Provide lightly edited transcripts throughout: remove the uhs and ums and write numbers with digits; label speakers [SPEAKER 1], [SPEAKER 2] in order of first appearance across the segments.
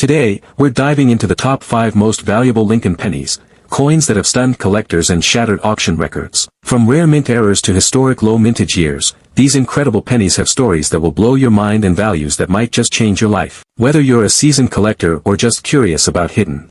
[SPEAKER 1] Today, we're diving into the top 5 most valuable Lincoln pennies, coins that have stunned collectors and shattered auction records. From rare mint errors to historic low mintage years, these incredible pennies have stories that will blow your mind and values that might just change your life. Whether you're a seasoned collector or just curious about hidden.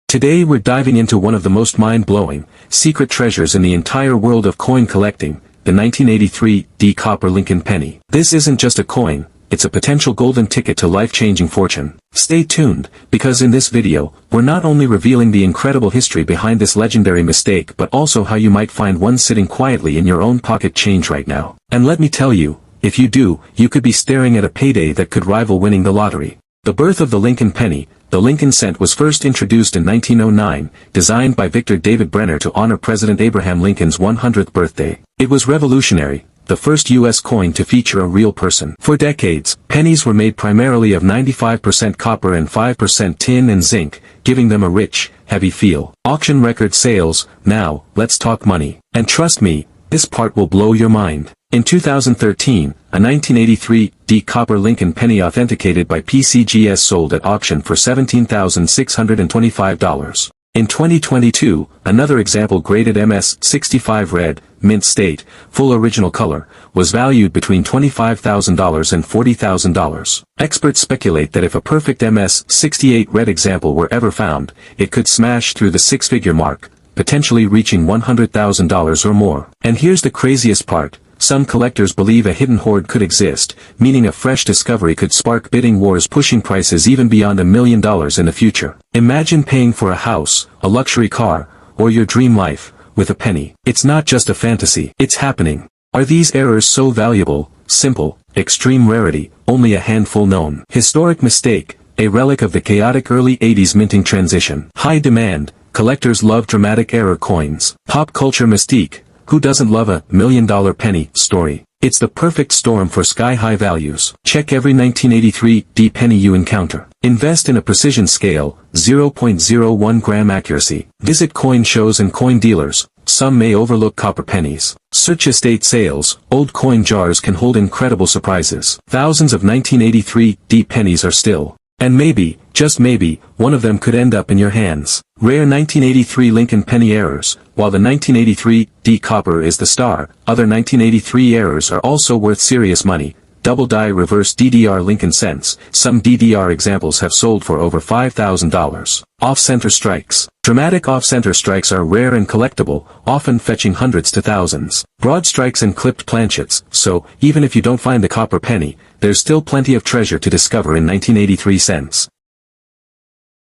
[SPEAKER 1] Today we're diving into one of the most mind-blowing, secret treasures in the entire world of coin collecting, the 1983 D copper Lincoln penny. This isn't just a coin, it's a potential golden ticket to life-changing fortune. Stay tuned, because in this video, we're not only revealing the incredible history behind this legendary mistake but also how you might find one sitting quietly in your own pocket change right now. And let me tell you, if you do, you could be staring at a payday that could rival winning the lottery. The birth of the Lincoln penny. The Lincoln cent was first introduced in 1909, designed by Victor David Brenner to honor President Abraham Lincoln's 100th birthday. It was revolutionary, the first U.S. coin to feature a real person. For decades, pennies were made primarily of 95% copper and 5% tin and zinc, giving them a rich, heavy feel. Auction record sales. Now, let's talk money. And trust me, this part will blow your mind. In 2013, a 1983 D copper Lincoln penny authenticated by PCGS sold at auction for $17,625. In 2022, another example graded MS-65 red, mint state, full original color, was valued between $25,000 and $40,000. Experts speculate that if a perfect MS-68 red example were ever found, it could smash through the six-figure mark, potentially reaching $100,000 or more. And here's the craziest part. Some collectors believe a hidden hoard could exist, meaning a fresh discovery could spark bidding wars pushing prices even beyond $1 million in the future. Imagine paying for a house, a luxury car, or your dream life, with a penny. It's not just a fantasy, it's happening. Are these errors so valuable, simple, extreme rarity, only a handful known? Historic mistake, a relic of the chaotic early 80s minting transition. High demand, collectors love dramatic error coins. Pop culture mystique. Who doesn't love a $1 million penny story? It's the perfect storm for sky-high values. Check every 1983 D penny you encounter. Invest in a precision scale, 0.01 gram accuracy. Visit coin shows and coin dealers. Some may overlook copper pennies. Search estate sales. Old coin jars can hold incredible surprises. Thousands of 1983 D pennies are still. And maybe, just maybe, one of them could end up in your hands. Rare 1983 Lincoln penny errors. While the 1983 D copper is the star, other 1983 errors are also worth serious money. Double die reverse DDR Lincoln cents. Some DDR examples have sold for over $5,000. Off-center strikes. Dramatic off-center strikes are rare and collectible, often fetching hundreds to thousands. Broad strikes and clipped planchets. So, even if you don't find the copper penny, there's still plenty of treasure to discover in 1983 cents.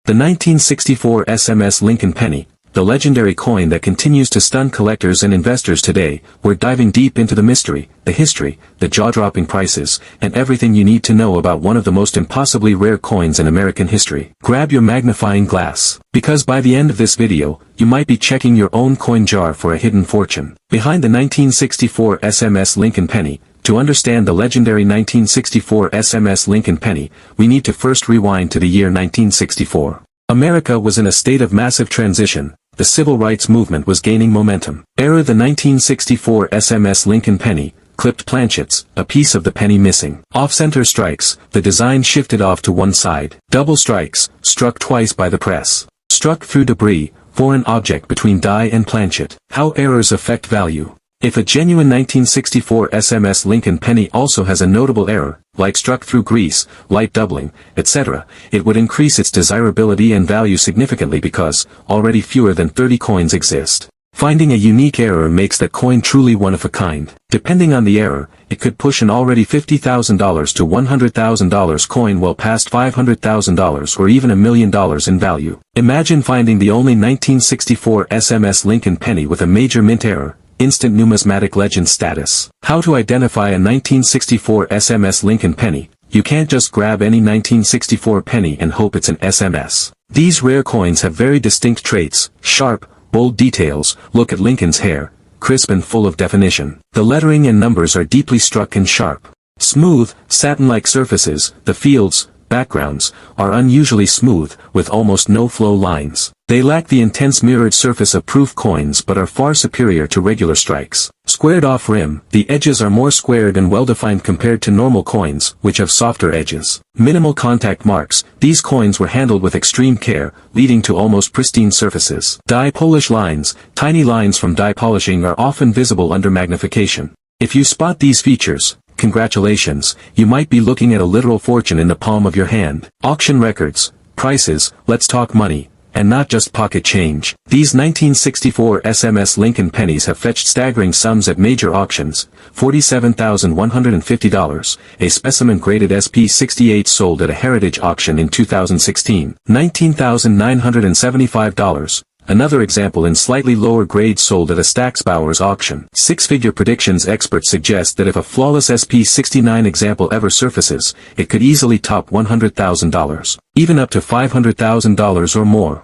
[SPEAKER 1] The 1964 SMS Lincoln penny, the legendary coin that continues to stun collectors and investors today. We're diving deep into the mystery, the history, the jaw-dropping prices, and everything you need to know about one of the most impossibly rare coins in American history. Grab your magnifying glass, because by the end of this video, you might be checking your own coin jar for a hidden fortune. Behind the 1964 SMS Lincoln penny. To understand the legendary 1964 SMS Lincoln penny, we need to first rewind to the year 1964. America was in a state of massive transition. The civil rights movement was gaining momentum. Error: the 1964 SMS Lincoln penny, clipped planchets, a piece of the penny missing. Off-center strikes, the design shifted off to one side. Double strikes, struck twice by the press. Struck through debris, foreign object between die and planchet. How errors affect value. If a genuine 1964 SMS Lincoln penny also has a notable error, like struck through grease, light doubling, etc., it would increase its desirability and value significantly because, already fewer than 30 coins exist. Finding a unique error makes that coin truly one of a kind. Depending on the error, it could push an already $50,000 to $100,000 coin well past $500,000 or even $1 million in value. Imagine finding the only 1964 SMS Lincoln penny with a major mint error. Instant numismatic legend status. How to identify a 1964 SMS Lincoln penny. You can't just grab any 1964 penny and hope it's an SMS. These rare coins have very distinct traits: sharp, bold details. Look at Lincoln's hair, crisp and full of definition. The lettering and numbers are deeply struck and sharp. Smooth, satin-like surfaces. The fields, backgrounds, are unusually smooth, with almost no flow lines. They lack the intense mirrored surface of proof coins but are far superior to regular strikes. Squared off rim, the edges are more squared and well-defined compared to normal coins, which have softer edges. Minimal contact marks, these coins were handled with extreme care, leading to almost pristine surfaces. Die polish lines, tiny lines from die polishing are often visible under magnification. If you spot these features, congratulations, you might be looking at a literal fortune in the palm of your hand. Auction records, prices, let's talk money, and not just pocket change. These 1964 SMS Lincoln pennies have fetched staggering sums at major auctions. $47,150, a specimen-graded SP68 sold at a heritage auction in 2016. $19,975. Another example in slightly lower grade sold at a Stacksbauer's auction. Six-figure predictions experts suggest that if a flawless SP69 example ever surfaces, it could easily top $100,000, even up to $500,000 or more.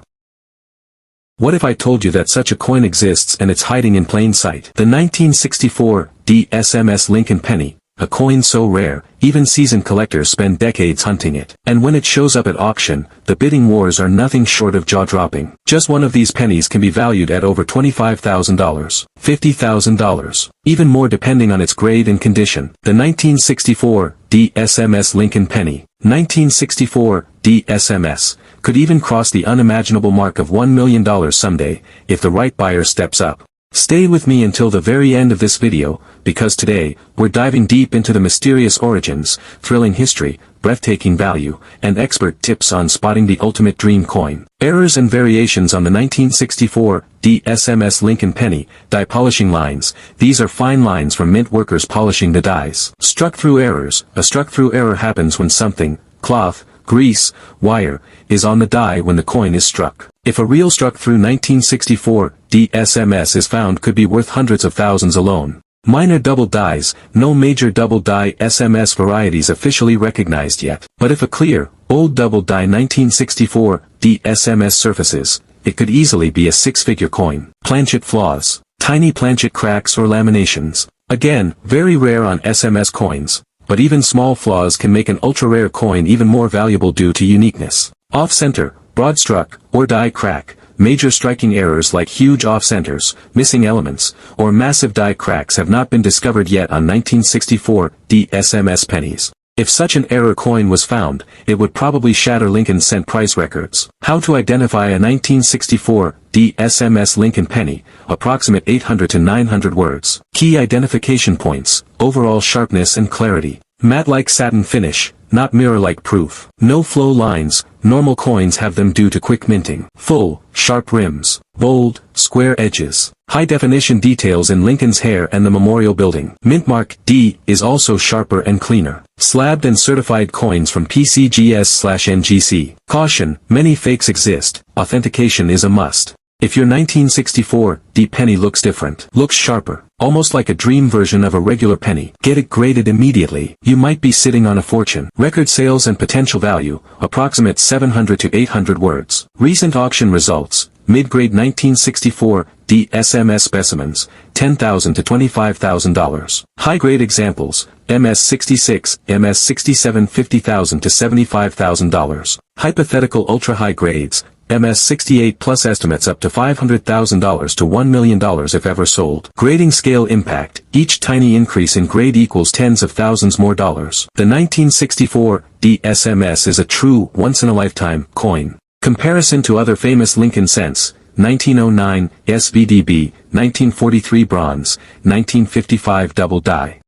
[SPEAKER 1] What if I told you that such a coin exists and it's hiding in plain sight? The 1964 DSMS Lincoln Penny, a coin so rare, even seasoned collectors spend decades hunting it. And when it shows up at auction, the bidding wars are nothing short of jaw-dropping. Just one of these pennies can be valued at over $25,000, $50,000, even more depending on its grade and condition. The 1964 DSMS Lincoln Penny, 1964 DSMS, could even cross the unimaginable mark of $1 million someday, if the right buyer steps up. Stay with me until the very end of this video, because today, we're diving deep into the mysterious origins, thrilling history, breathtaking value, and expert tips on spotting the ultimate dream coin. Errors and variations on the 1964 DSMS Lincoln Penny, die polishing lines. These are fine lines from mint workers polishing the dies. Struck-through errors. A struck-through error happens when something, cloth, grease, wire, is on the die when the coin is struck. If a real struck-through 1964 DSMS is found, could be worth hundreds of thousands alone. Minor double dies, no major double die SMS varieties officially recognized yet. But if a clear, old double die 1964 DSMS surfaces, it could easily be a six-figure coin. Planchet flaws, tiny planchet cracks or laminations. Again, very rare on SMS coins, but even small flaws can make an ultra-rare coin even more valuable due to uniqueness. Off-center, broad struck, or die crack. Major striking errors like huge off-centers, missing elements, or massive die cracks have not been discovered yet on 1964 DSMS pennies. If such an error coin was found, it would probably shatter Lincoln's cent price records. How to identify a 1964 DSMS Lincoln penny, approximate 800 to 900 words. Key identification points, overall sharpness and clarity. Matte-like satin finish, not mirror-like proof. No flow lines, normal coins have them due to quick minting. Full, sharp rims. Bold, square edges. High-definition details in Lincoln's hair and the Memorial Building. Mint mark D is also sharper and cleaner. Slabbed and certified coins from PCGS/NGC. Caution, many fakes exist, authentication is a must. If your 1964 D penny looks different, looks sharper, almost like a dream version of a regular penny, get it graded immediately. You might be sitting on a fortune. Record sales and potential value, approximate 700 to 800 words. Recent auction results, mid-grade 1964 DSMS specimens, $10,000 to $25,000. High-grade examples, MS66, MS67 $50,000 to $75,000. Hypothetical ultra-high grades, MS68 plus estimates up to $500,000 to $1 million if ever sold. Grading scale impact, each tiny increase in grade equals tens of thousands more dollars. The 1964 DSMS is a true once-in-a-lifetime coin. Comparison to other famous Lincoln cents, 1909 SVDB, 1943 bronze, 1955 double die.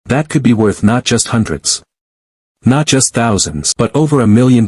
[SPEAKER 1] That could be worth not just hundreds, not just thousands, but over $1 million.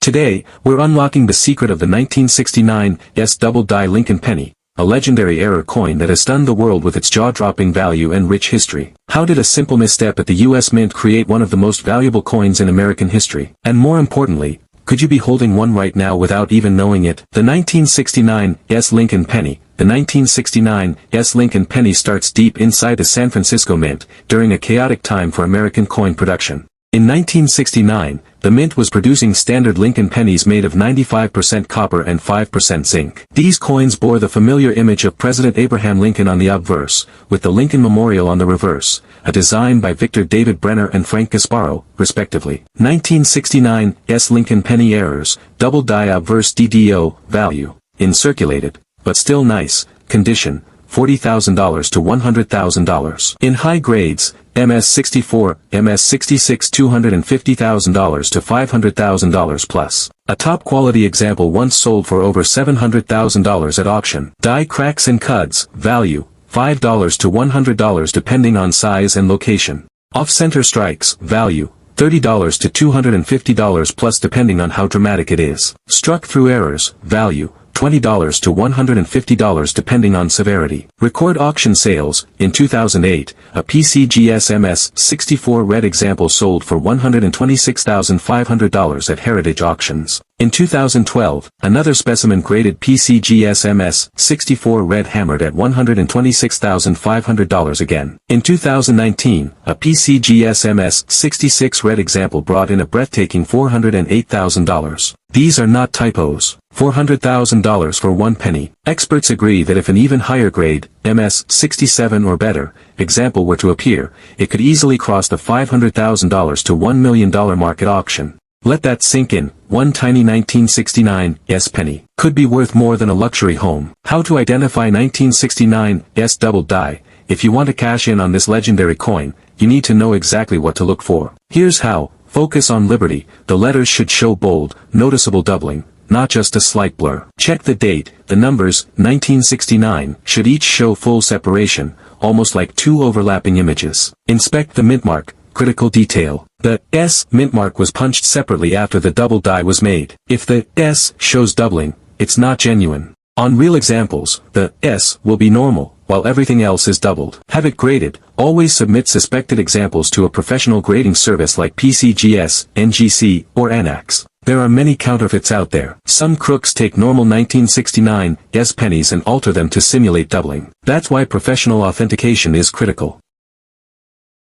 [SPEAKER 1] Today, we're unlocking the secret of the 1969 double die Lincoln Penny, a legendary error coin that has stunned the world with its jaw-dropping value and rich history. How did a simple misstep at the U.S. Mint create one of the most valuable coins in American history? And more importantly, could you be holding one right now without even knowing it? The 1969 Lincoln Penny. The 1969 Lincoln Penny starts deep inside the San Francisco Mint, during a chaotic time for American coin production. In 1969, the mint was producing standard Lincoln pennies made of 95% copper and 5% zinc. These coins bore the familiar image of President Abraham Lincoln on the obverse, with the Lincoln Memorial on the reverse, a design by Victor David Brenner and Frank Gasparo, respectively. 1969 S Lincoln penny errors, double die obverse DDO, value, in circulated, but still nice, condition, $40,000 to $100,000. In high grades, MS-64, MS-66 $250,000 to $500,000 plus. A top-quality example once sold for over $700,000 at auction. Die cracks and cuds, value, $5 to $100 depending on size and location. Off-center strikes, value, $30 to $250 plus depending on how dramatic it is. Struck through errors, value, $20 to $150 depending on severity. Record auction sales. In 2008, a PCGS MS-64 red example sold for $126,500 at Heritage Auctions. In 2012, another specimen-graded PCGS MS-64 red hammered at $126,500 again. In 2019, a PCGS MS-66 red example brought in a breathtaking $408,000. These are not typos. $400,000 for 1 penny. Experts agree that if an even higher grade, MS-67 or better, example were to appear, it could easily cross the $500,000 to $1 million mark at auction. Let that sink in. One tiny 1969 S penny could be worth more than a luxury home. How to identify 1969 S double die? If you want to cash in on this legendary coin, you need to know exactly what to look for. Here's how. Focus on Liberty. The letters should show bold, noticeable doubling, not just a slight blur. Check the date. The numbers, 1969, should each show full separation, almost like two overlapping images. Inspect the mint mark. Critical detail. The S mint mark was punched separately after the double die was made. If the S shows doubling, it's not genuine. On real examples, the S will be normal, while everything else is doubled. Have it graded. Always submit suspected examples to a professional grading service like PCGS, NGC, or ANAX. There are many counterfeits out there. Some crooks take normal 1969 S pennies and alter them to simulate doubling. That's why professional authentication is critical.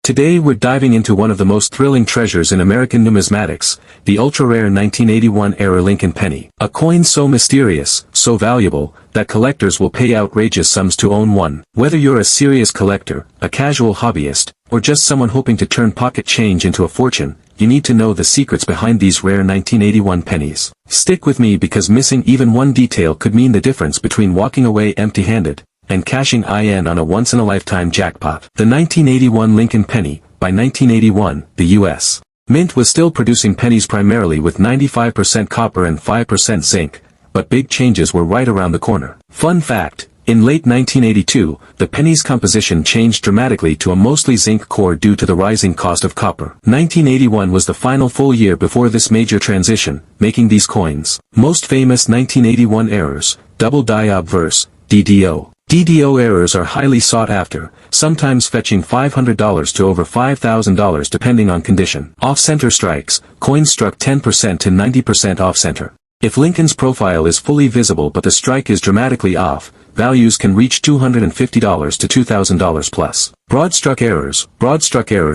[SPEAKER 1] Today we're diving into one of the most thrilling treasures in American numismatics, the ultra-rare 1981-era Lincoln penny. A coin so mysterious, so valuable, that collectors will pay outrageous sums to own one. Whether you're a serious collector, a casual hobbyist, or just someone hoping to turn pocket change into a fortune, you need to know the secrets behind these rare 1981 pennies. Stick with me because missing even one detail could mean the difference between walking away empty-handed and cashing in on a once-in-a-lifetime jackpot. The 1981 Lincoln penny. By 1981, the U.S. Mint was still producing pennies primarily with 95% copper and 5% zinc, but big changes were right around the corner. Fun fact, in late 1982, the penny's composition changed dramatically to a mostly zinc core due to the rising cost of copper. 1981 was the final full year before this major transition, making these coins. Most famous 1981 errors, double die obverse, DDO. DDO errors are highly sought after, sometimes fetching $500 to over $5,000 depending on condition. Off-center strikes, coins struck 10% to 90% off-center. If Lincoln's profile is fully visible but the strike is dramatically off, values can reach $250 to $2,000 plus. Broad-struck errors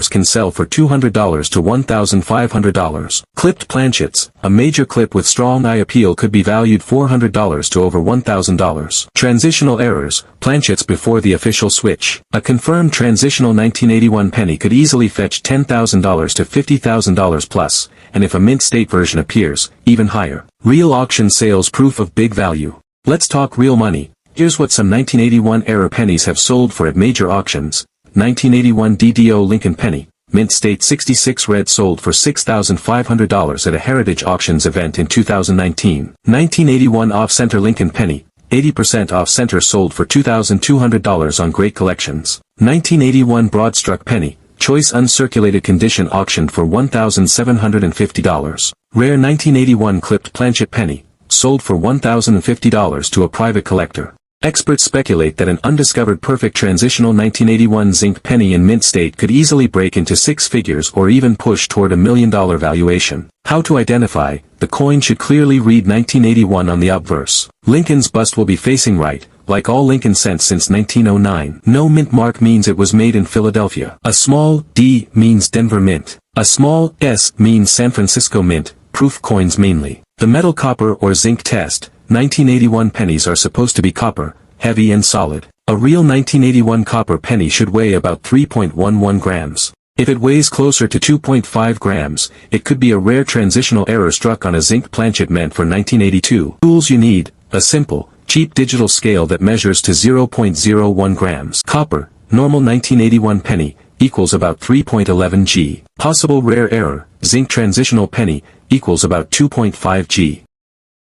[SPEAKER 1] can sell for $200 to $1,500. Clipped planchets, a major clip with strong eye appeal could be valued $400 to over $1,000. Transitional errors, planchets before the official switch. A confirmed transitional 1981 penny could easily fetch $10,000 to $50,000 plus, and if a mint state version appears, even higher. Real auction sales proof of big value. Let's talk real money. Here's what some 1981-era pennies have sold for at major auctions. 1981 DDO Lincoln penny, mint state 66 red sold for $6,500 at a Heritage Auctions event in 2019. 1981 off-center Lincoln penny, 80% off-center sold for $2,200 on Great Collections. 1981 broad-struck penny, choice uncirculated condition auctioned for $1,750. Rare 1981 clipped planchet penny, sold for $1,050 to a private collector. Experts speculate that an undiscovered perfect transitional 1981 zinc penny in mint state could easily break into six figures or even push toward $1 million valuation. How to identify? The coin should clearly read 1981 on the obverse. Lincoln's bust will be facing right, like all Lincoln cents since 1909. No mint mark means it was made in Philadelphia. A small D means Denver Mint. A small s means San Francisco Mint, proof coins mainly. The metal copper or zinc test, 1981 pennies are supposed to be copper, heavy and solid. A real 1981 copper penny should weigh about 3.11 grams. If it weighs closer to 2.5 grams, it could be a rare transitional error struck on a zinc planchet meant for 1982. Tools you need: a simple, cheap digital scale that measures to 0.01 grams. Copper, normal 1981 penny, equals about 3.11 g. Possible rare error, zinc transitional penny, equals about 2.5 g.